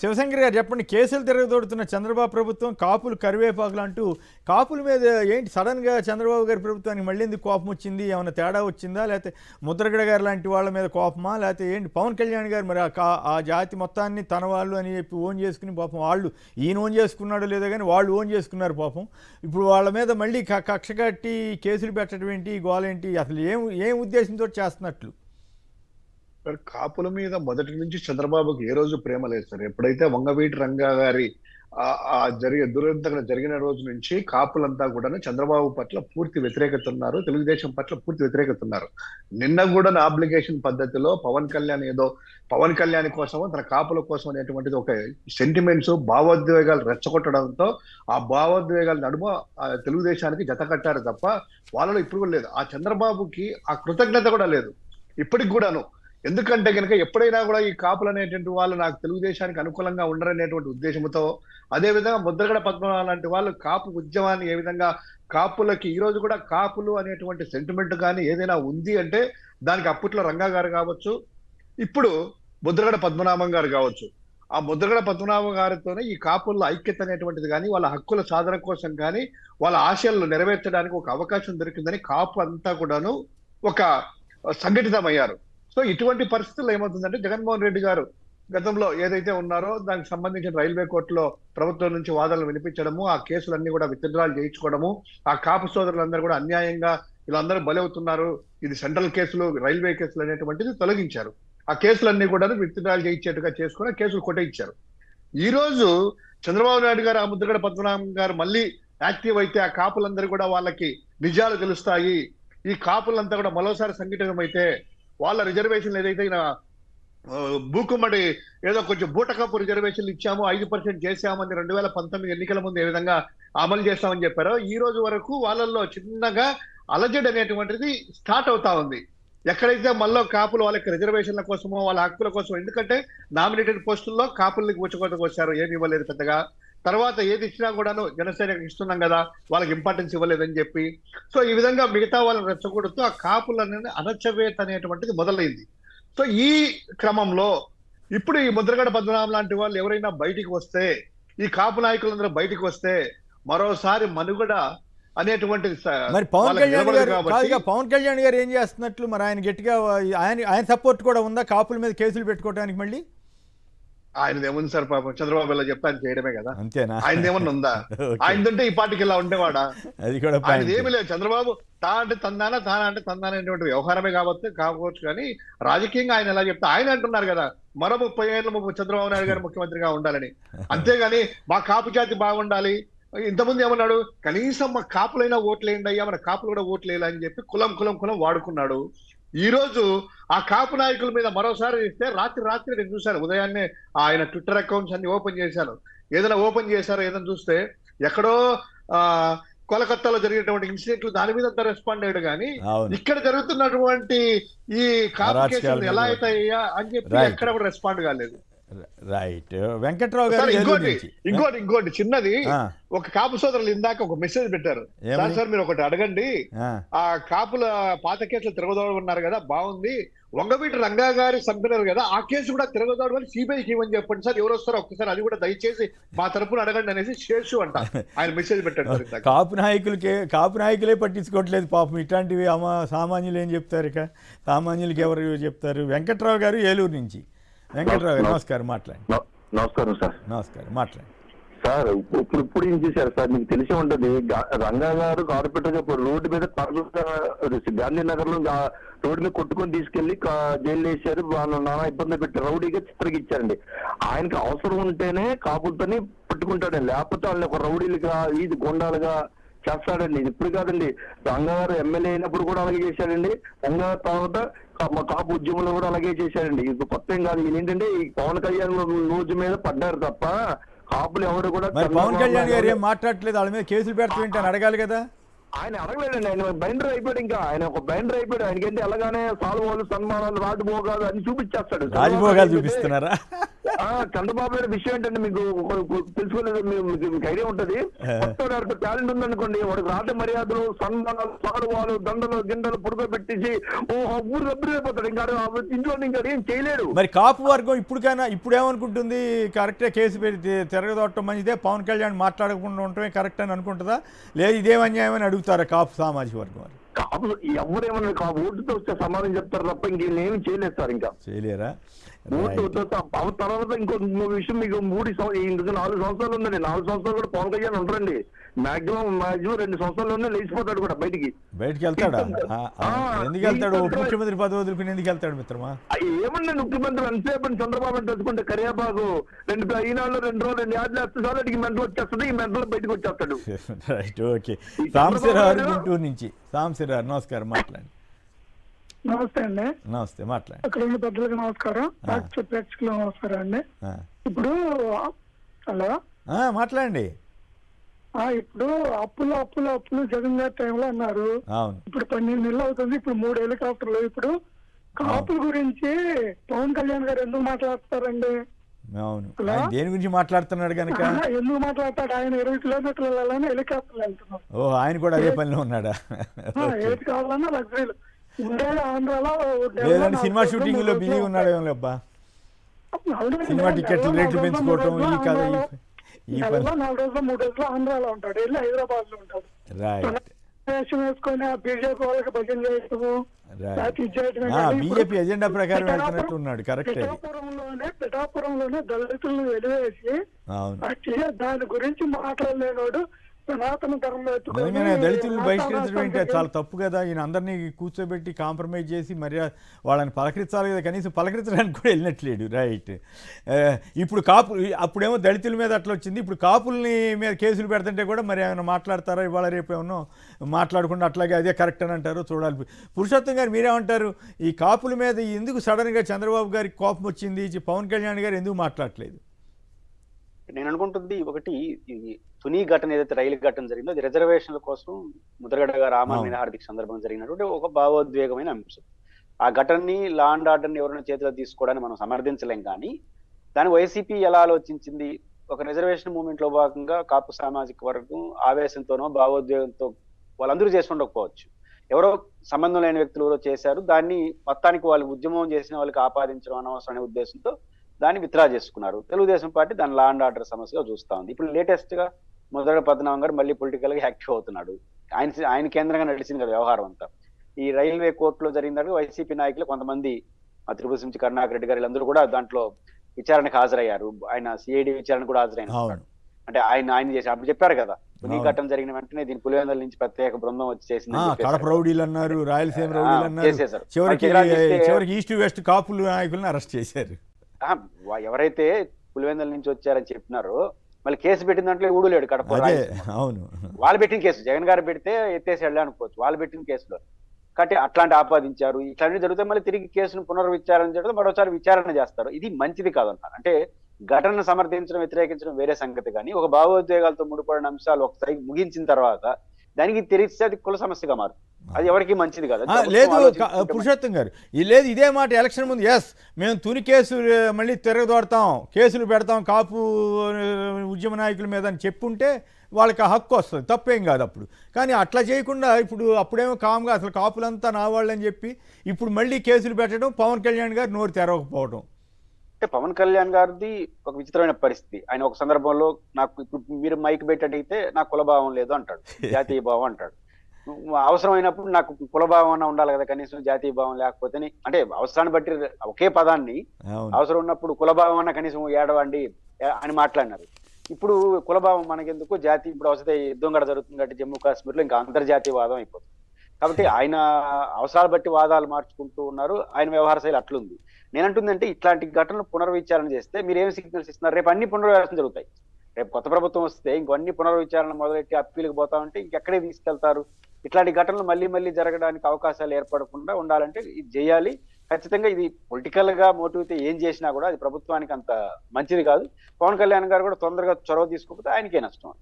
శివశంకర్ గారు చెప్పండి. కేసులు తిరగదోడుతున్న చంద్రబాబు ప్రభుత్వం కాపులు కరివేపాకులు అంటూ కాపుల మీద ఏంటి సడన్గా చంద్రబాబు గారి ప్రభుత్వానికి మళ్ళీ ఎందుకు కోపం వచ్చింది? ఏమైనా తేడా వచ్చిందా? లేకపోతే ముద్రగడ గారు లాంటి వాళ్ళ మీద కోపమా? లేకపోతే ఏంటి? పవన్ కళ్యాణ్ గారు మరి ఆ జాతి మొత్తాన్ని తన వాళ్ళు అని చెప్పి ఓన్ చేసుకుని పాపం వాళ్ళు ఈయన ఓన్ చేసుకున్నాడో లేదో కానీ వాళ్ళు ఓన్ చేసుకున్నారు పాపం. ఇప్పుడు వాళ్ళ మీద మళ్ళీ కక్ష కట్టి కేసులు పెట్టడం ఏంటి? గోలేంటి? అసలు ఏం ఉద్దేశంతో చేస్తున్నట్లు? కాపుల మీద మొదటి నుంచి చంద్రబాబుకి ఏ రోజు ప్రేమ లేదు సార్. ఎప్పుడైతే వంగవీటి రంగా గారి దురంతంగా జరిగిన రోజు నుంచి కాపులంతా కూడా చంద్రబాబు పట్ల పూర్తి వ్యతిరేకత ఉన్నారు, తెలుగుదేశం పట్ల పూర్తి వ్యతిరేకత ఉన్నారు. నిన్న కూడా అప్లికేషన్ పద్ధతిలో పవన్ కళ్యాణ్ కోసం తన కాపుల కోసం అనేటువంటిది ఒక సెంటిమెంట్స్ భావోద్వేగాలు రెచ్చగొట్టడంతో ఆ భావోద్వేగాల నడుమ తెలుగుదేశానికి జత కట్టారు తప్ప వాళ్ళలో ఇప్పుడు కూడా లేదు. ఆ చంద్రబాబుకి ఆ కృతజ్ఞత కూడా లేదు ఇప్పటికి కూడాను. ఎందుకంటే కనుక ఎప్పుడైనా కూడా ఈ కాపులు అనేటువంటి వాళ్ళు నాకు తెలుగుదేశానికి అనుకూలంగా ఉండరనేటువంటి ఉద్దేశంతో, అదేవిధంగా ముద్రగడ పద్మనాభం లాంటి వాళ్ళు కాపు ఉద్యమాన్ని ఏ విధంగా కాపులకి ఈ రోజు కూడా కాపులు అనేటువంటి సెంటిమెంట్ కానీ ఏదైనా ఉంది అంటే దానికి అప్పట్లో రంగా గారు కావచ్చు, ఇప్పుడు ముద్రగడ పద్మనాభం గారు కావచ్చు. ఆ ముద్రగడ పద్మనాభం గారితోనే ఈ కాపుల్లో ఐక్యత అనేటువంటిది కానీ వాళ్ళ హక్కుల సాధన కోసం కానీ వాళ్ళ ఆశయాలను నెరవేర్చడానికి ఒక అవకాశం దొరికిందని కాపు అంతా కూడాను ఒక సంఘటితమయ్యారు. సో ఇటువంటి పరిస్థితుల్లో ఏమవుతుందంటే జగన్మోహన్ రెడ్డి గారు గతంలో ఏదైతే ఉన్నారో దానికి సంబంధించిన రైల్వే కోర్టులో ప్రభుత్వం నుంచి వాదనలు వినిపించడము, ఆ కేసులన్నీ కూడా విత్డ్రాల్ చేయించుకోవడము, ఆ కాపు సోదరులందరూ కూడా అన్యాయంగా వీళ్ళందరూ బలవుతున్నారు, ఇది సెంట్రల్ కేసులు రైల్వే కేసులు అనేటువంటిది తొలగించారు. ఆ కేసులన్నీ కూడా విత్డ్రాల్ చేయించేట్టుగా చేసుకుని కేసులు కొట్టయించారు. ఈ రోజు చంద్రబాబు నాయుడు గారు ఆ ముద్రగడ పద్మనాభం గారు మళ్ళీ యాక్టివ్ అయితే ఆ కాపులందరూ కూడా వాళ్ళకి నిజాలు తెలుస్తాయి, ఈ కాపులంతా కూడా మరోసారి సంఘటితం అయితే వాళ్ళ రిజర్వేషన్లు ఏదైతే భూకుమ్మడి ఏదో కొంచెం బూటకపు రిజర్వేషన్లు ఇచ్చాము, 5% చేశామని 2019 ఎన్నికల ముందు ఏ విధంగా అమలు చేస్తామని చెప్పారో ఈ రోజు వరకు వాళ్ళల్లో చిన్నగా అలజడి అనేటువంటిది స్టార్ట్ అవుతా ఉంది. ఎక్కడైతే మళ్ళీ కాపులు వాళ్ళకి రిజర్వేషన్ల కోసమో వాళ్ళ హక్కుల కోసం, ఎందుకంటే నామినేటెడ్ పోస్టుల్లో కాపుల్ని కూర్చోకొత్తకు వచ్చారు, ఏమి ఇవ్వలేదు పెద్దగా. తర్వాత ఏది ఇచ్చినా కూడాను జనసేనకి ఇస్తున్నాం కదా, వాళ్ళకి ఇంపార్టెన్స్ ఇవ్వలేదని చెప్పి, సో ఈ విధంగా మిగతా వాళ్ళని రెచ్చగొడుతూ ఆ కాపులని అణచవేత అనేటువంటిది మొదలైంది. సో ఈ క్రమంలో ఇప్పుడు ఈ ముద్రగడ పద్మనాభం లాంటి వాళ్ళు ఎవరైనా బయటికి వస్తే, ఈ కాపు నాయకులందరూ బయటికి వస్తే మరోసారి మనుగడ అనేటువంటిది మరి పవన్ కళ్యాణ్ గారు ఏం చేస్తున్నట్లు? మరి ఆయన గట్టిగా ఆయన సపోర్ట్ కూడా ఉందా కాపుల మీద కేసులు పెట్టుకోవడానికి? మళ్ళీ ఆయనది ఏముంది సార్, పాపం చంద్రబాబు ఇలా చెప్తే ఆయన చేయడమే కదా. అంతేనా? ఆయనది ఏమన్నా ఉందా? ఆయనతుంటే ఈ పార్టీకి ఇలా ఉండేవాడా? అది కూడా ఆయనది ఏమి లేదు. చంద్రబాబు తానా అంటే తందానా అనేటువంటి వ్యవహారమే కావచ్చు కానీ రాజకీయంగా ఆయన ఎలా చెప్తే ఆయన అంటున్నారు కదా మరో 30 ఏళ్ళు చంద్రబాబు నాయుడు గారు ముఖ్యమంత్రిగా ఉండాలని. అంతేగాని మా కాపు జాతి బాగుండాలి, ఇంతకుముందు ఏమన్నాడు, కనీసం మా కాపులైనా ఓట్లేయండి అయ్యా, మన కాపులు కూడా ఓట్లేయాలని చెప్పి కులం వాడుకున్నాడు. ఈ రోజు ఆ కాపు నాయకుల మీద మరోసారి ఇస్తే రాత్రి నేను చూశాను, ఉదయాన్నే ఆయన ట్విట్టర్ అకౌంట్స్ అన్ని ఓపెన్ చేశాను. ఏదైనా ఓపెన్ చేశారో ఏదైనా చూస్తే ఎక్కడో కోలకత్తాలో జరిగినటువంటి ఇన్సిడెంట్లు దాని మీద అంతా రెస్పాండ్ అయ్యాడు కానీ ఇక్కడ జరుగుతున్నటువంటి ఈ కాపు కేసులు ఎలా అవుతాయ్యా అని చెప్పి ఎక్కడ కూడా రెస్పాండ్ కాలేదు. రైట్. వెంకట్రావు గారు ఇంకోటి చిన్నది, ఒక కాపు సోదరులు ఇందాక ఒక మెసేజ్ పెట్టారు, సార్ మీరు ఒకటి అడగండి, ఆ కాపుల పాత కేసులు తిరగదోడున్నారు కదా, బాగుంది, వంగవీటి రంగా గారి చంపినారు కదా, ఆ కేసు కూడా తిరగదోడు అని సిబిఐకి ఇవ్వని చెప్పండి సార్, ఎవరు వస్తారో ఒక్కసారి అది కూడా దయచేసి మా తరపున అడగండి అనేసి శేషు అంట ఆయన మెసేజ్ పెట్టారు. కాపు నాయకులే పట్టించుకోవట్లేదు పాపం, ఇట్లాంటివి సామాన్యులు ఏం చెప్తారు? ఇక సామాన్యులకి ఎవరు చెప్తారు? వెంకట్రావు గారు ఏలూరు నుంచి. వెంకట్రావు గారు నమస్కారం, మాట్లాడండి. నమస్కారం సార్. నమస్కారం, మాట్లాడండి సార్. ఇప్పుడు ఏం చేశారు సార్, మీకు తెలిసి ఉంటది, రంగా గారు కార్పొరేటర్ రోడ్డు మీద గాంధీనగర్ లో రోడ్డు మీద కొట్టుకొని తీసుకెళ్లి జైలు వేశారు, నానా ఇబ్బంది పెట్టి రౌడీగా చిత్రకిచ్చారండి. ఆయనకి అవసరం ఉంటేనే కాపులతోని పట్టుకుంటాడండి, లేకపోతే వాళ్ళని ఒక రౌడీలుగా ఇది గుండాలుగా చేస్తాడండి. ఇది ఇప్పుడు కాదండి, రంగా గారు ఎమ్మెల్యే అయినప్పుడు కూడా అలాగే చేశాడండి, రంగా తర్వాత మా కాపు ఉద్యమంలో కూడా అలాగే చేశాడండి. ఇది కొత్త ఏం కాదు. ఏంటంటే ఈ పవన్ కళ్యాణ్ రోజు మీద పడ్డారు తప్ప కాపులు ఎవరు కూడా. పవన్ కళ్యాణ్ గారు ఏం మాట్లాడలేదు, వాళ్ళ మీద కేసులు పెడతామేంటి అని అడగాలి కదా. ఆయన అడగలేదండి, ఆయన బైండర్ అయిపోయాడు. ఇంకా ఆయన ఒక బైండర్ అయిపోయాడు. ఆయనకంటే ఎలాగానే సాల్వాలు సన్మానాలు రాజభోగాలు అన్ని చూపించేస్తాడు. రాజభోగాలు చూపిస్తున్నారా? చంద్రబాబు నాయుడు విషయం ఏంటంటే మీకు తెలుసుకోలేదు, మీకు ఐడియా ఉంటది. కొత్త డైరెక్టర్ టాలెంట్ ఉందనుకోండి, వాడికి రాజ మర్యాదలు సన్మానాలు సాల్వాలు దండలు గిండలు పుడుకోబెట్టేసి ఊరు రబ్బిరైపోతాడు. ఇంకా ఇంట్లో ఇంకా ఏం చేయలేడు. మరి కాపు వర్గం ఇప్పుడు ఏమనుకుంటుంది? కరెక్టే, కేసు పెట్టి తిరగదొట్టడం మంచిదే, పవన్ కళ్యాణ్ మాట్లాడకుండా ఉండటమే కరెక్ట్ అని అనుకుంటుందా? లేదు ఇదేం అన్యాయం అని అడుగుతారా కాపు సామాజిక వర్గం వారు? కాపు ఎవరేమన్నా కాపు ఓటుతో వస్తే సమాధానం చెప్తారు తప్ప ఇంకేమీ చేయలేదు సార్. ఇంకా చేయలేరా? తర్వాత ఇంకో విషయం, మీకు 4 సంవత్సరాలు ఉందండి. 4 సంవత్సరాలు కూడా పవన్ కళ్యాణ్ ఉంటారండి. మాక్సిమం 2 సంవత్సరాల్లోనే లేచిపోతాడు కూడా బయటికి వెళ్తాడా? ఎందుకు వెళ్తాడు? ఉప ముఖ్యమంత్రి పదవి వదులుకుని ఎందుకు వెళ్తాడు మిత్రమా? ఏమన్నా ముఖ్యమంత్రి అంతసేపు చంద్రబాబు తెలుసుకుంటే కరియాబాగు ఈనాళ్ళు 2 రోజులు 2 యాడ్లు వేస్తే చాలు అడిగి మెంటలు వచ్చేస్తుంది. ఈ మెంటలో బయటకు వచ్చేస్తాడు. Right, okay. సాంబశివరావు గుంటూరు నుంచి. సాంబశివరావు నమస్కారం, మాట్లాడండి. నమస్తే అండి. నమస్తే, మాట్లాడండి. అక్కడ ఉన్న పెద్దలకు నమస్కారం, ప్రేక్షకులు నమస్కారం అండి. ఇప్పుడు హలో మాట్లాడండి. ఇప్పుడు అప్పులు జగన్ గారి టైంలో అన్నారు. ఇప్పుడు 12 నెలలు అవుతుంది. ఇప్పుడు 3 హెలికాప్టర్లు. ఇప్పుడు కాపుల గురించి పవన్ కళ్యాణ్ గారు ఎందుకు మాట్లాడతారండి? అవును, దేని గురించి మాట్లాడుతున్నాడు కనుక ఎందుకు మాట్లాడతాడు? ఆయన 20 కిలోమీటర్లు వెళ్ళాలని హెలికాప్టర్లు వెళ్తున్నారు. ఓ, ఆయన కూడా అదే పనిలో ఉన్నాడా? ఏది కావాలన్నా లగ్జరీలు. ఆంధ్రాలో లేదంటే సినిమా షూటింగ్ లో బిజీ ఉన్నాడు ఏమో అబ్బా. సినిమా టికెట్లు రేట్లు పెంచుకోవటం ఈ కథ ఈ పని. 4 రోజులు 3 రోజులు ఆంధ్రాలో ఉంటాడు, వెళ్ళి హైదరాబాద్ లో ఉంటాడు. రైట్, వేషం వేసుకొని బీజేపీ వాళ్ళకి భజన చేయటము, బీజేపీ ఎజెండా ప్రకారం వెళ్తున్నట్టు ఉన్నాడు. కరెక్ట్. పిఠాపురంలోనే దళితులను వెలివేసి దాని గురించి మాట్లాడలేనోడు సనాతన ధర్మంలో దళితులను బహిష్కరించడం ఏంటి? చాలా తప్పు కదా. ఈయన అందరినీ కూర్చోబెట్టి కాంప్రమైజ్ చేసి మరి వాళ్ళని పలకరించాలి కదా, కనీసం పలకరించడానికి కూడా వెళ్ళినట్లేడు. రైట్. ఇప్పుడు అప్పుడేమో దళితుల మీద అట్లా వచ్చింది, ఇప్పుడు కాపుల్ని మీద కేసులు పెడుతుంటే కూడా మరి ఏమైనా మాట్లాడతారా? ఇవాళ రేపు ఏమన్నా మాట్లాడకుండా అట్లాగే అదే కరెక్ట్ అని అంటారు. చూడాలి. పురుషోత్తం గారు మీరేమంటారు? ఈ కాపుల మీద ఎందుకు సడన్గా చంద్రబాబు గారికి కోపం వచ్చింది? పవన్ కళ్యాణ్ గారు ఎందుకు మాట్లాడలేదు? నేను అనుకుంటుంది ఒకటి, తుని ఘటన ఏదైతే రైలు ఘటన జరిగిందో అది రిజర్వేషన్ల కోసం ముద్రగడ గారు ఆమరణ హార్దిక సందర్భంగా జరిగినటువంటి ఒక భావోద్వేగమైన అంశం. ఆ ఘటనని లా అండ్ ఆర్డర్ని ఎవరైనా చేతిలో తీసుకోవడానికి మనం సమర్థించలేం. కానీ దాని వైసీపీ ఎలా ఆలోచించింది? ఒక రిజర్వేషన్ మూవ్మెంట్ లో భాగంగా కాపు సామాజిక వర్గం ఆవేశంతోనో భావోద్వేగంతో వాళ్ళందరూ చేసి ఉండకపోవచ్చు. ఎవరో సంబంధం లేని వ్యక్తులు ఎవరో చేశారు, దాన్ని మొత్తానికి వాళ్ళు ఉద్యమం చేసిన వాళ్ళకి ఆపాదించడం అనవసరం అనే ఉద్దేశంతో దాన్ని విత్డ్రా చేసుకున్నారు. తెలుగుదేశం పార్టీ దాని లా అండ్ ఆర్డర్ సమస్యగా చూస్తా ఉంది. ఇప్పుడు లేటెస్ట్ గా ముద్రగడ పద్మనాభం గారు మళ్ళీ పొలిటికల్ గా యాక్టివ్ అవుతున్నాడు. ఆయన కేంద్రంగా నడిచింది కదా వ్యవహారం అంతా. ఈ రైల్వే కోర్టులో జరిగినట్టు వైసీపీ నాయకులు కొంతమంది, తిరుపతి నుంచి కరుణాకర్ రెడ్డి గారు వీళ్ళందరూ కూడా దాంట్లో విచారణకు హాజరయ్యారు. ఆయన సిఐడి విచారణ కూడా హాజరైన. అంటే ఆయన చేసి అప్పుడు చెప్పారు కదా, తుని ఘటన జరిగిన వెంటనే దీని పులివెందుల నుంచి ప్రత్యేక బృందం వచ్చి చేసింది. కడప రౌడీలు అన్నారు, రాయలసీమ రౌడీలు అన్నారు, చివరికి ఈస్ట్ వెస్ట్ కాపులు నాయకులను అరెస్ట్ చేశారు. ఎవరైతే పులివెందుల నుంచి వచ్చారని చెప్పినారో మళ్ళీ కేసు పెట్టిన దాంట్లో ఊడలేడు కడప. అవును, వాళ్ళు పెట్టిన కేసు జగన్ గారు పెడితే ఎత్తేసి వెళ్ళా అనుకోవచ్చు, వాళ్ళు పెట్టిన కేసులో కాబట్టి అట్లాంటి ఆపాదించారు. ఇట్లాంటివి జరిగితే మళ్ళీ తిరిగి కేసును పునర్విచారణ చేయడం, మరోసారి విచారణ చేస్తారు. ఇది మంచిది కాదన్నారు. అంటే ఘటనను సమర్థించడం వ్యతిరేకించడం వేరే సంగతి, కానీ ఒక భావోద్వేగాలతో ముడిపడిన అంశాలు ఒకసారి ముగించిన తర్వాత దానికి తెలిస్తే అది కుల సమస్యగా మారుతుంది. అది ఎవరికి మంచిది కాదు. లేదు పురుషోత్తం గారు, లేదు ఇదే మాట ఎలక్షన్ ముందు, ఎస్ మేము తుని కేసు మళ్ళీ తిరగదోడతాం, కేసులు పెడతాం కాపు ఉద్యమ నాయకుల మీద అని చెప్పుంటే వాళ్ళకి ఆ హక్కు వస్తుంది, తప్పేం కాదు అప్పుడు. కానీ అట్లా చేయకుండా అప్పుడేమో కామ్గా అసలు కాపులంతా నా వాళ్ళని చెప్పి ఇప్పుడు మళ్ళీ కేసులు పెట్టడం, పవన్ కళ్యాణ్ గారు నోరు తెరవకపోవడం. అంటే పవన్ కళ్యాణ్ గారిది ఒక విచిత్రమైన పరిస్థితి. ఆయన ఒక సందర్భంలో నాకు ఇప్పుడు మీరు మైక్ పెట్టడిగితే నాకు కులభావం లేదు అంటాడు, జాతీయ భావం అంటాడు. అవసరమైనప్పుడు నాకు కులభావం అన్న ఉండాలి కదా, కనీసం జాతీయ భావం లేకపోతే, అంటే అవసరాన్ని బట్టి ఒకే పదాన్ని అవసరం ఉన్నప్పుడు కులభావం అన్న కనీసం ఏడవండి అని మాట్లాడినారు. ఇప్పుడు కులభావం మనకెందుకు, జాతీయ ఇప్పుడు వస్తే యుద్ధం కూడా జరుగుతుంది కాబట్టి జమ్మూ కాశ్మీర్లో ఇంకా అంతర్జాతీయ వాదం అయిపోతుంది. కాబట్టి ఆయన అవసరాలు బట్టి వాదాలు మార్చుకుంటూ ఉన్నారు. ఆయన వ్యవహార శైలి అట్లుంది. నేనంటుందంటే ఇట్లాంటి ఘటనలు పునర్విచారణ చేస్తే మీరు ఏం సిగ్నల్స్ ఇస్తున్నారు? రేపు అన్ని పునర్విచారణ జరుగుతాయి. రేపు కొత్త ప్రభుత్వం వస్తే ఇంకొన్ని పునర్విచారణ మొదలెట్టి అప్పీలకు పోతా ఉంటే ఇంకెక్కడే తీసుకెళ్తారు? ఇట్లాంటి ఘటనలు మళ్ళీ జరగడానికి అవకాశాలు ఏర్పడకుండా ఉండాలంటే ఇది చేయాలి. ఖచ్చితంగా ఇది పొలిటికల్ గా మోటివ్ ఏం చేసినా కూడా అది ప్రభుత్వానికి అంత మంచిది కాదు. పవన్ కళ్యాణ్ గారు కూడా తొందరగా చొరవ తీసుకోకపోతే ఆయనకే నష్టం.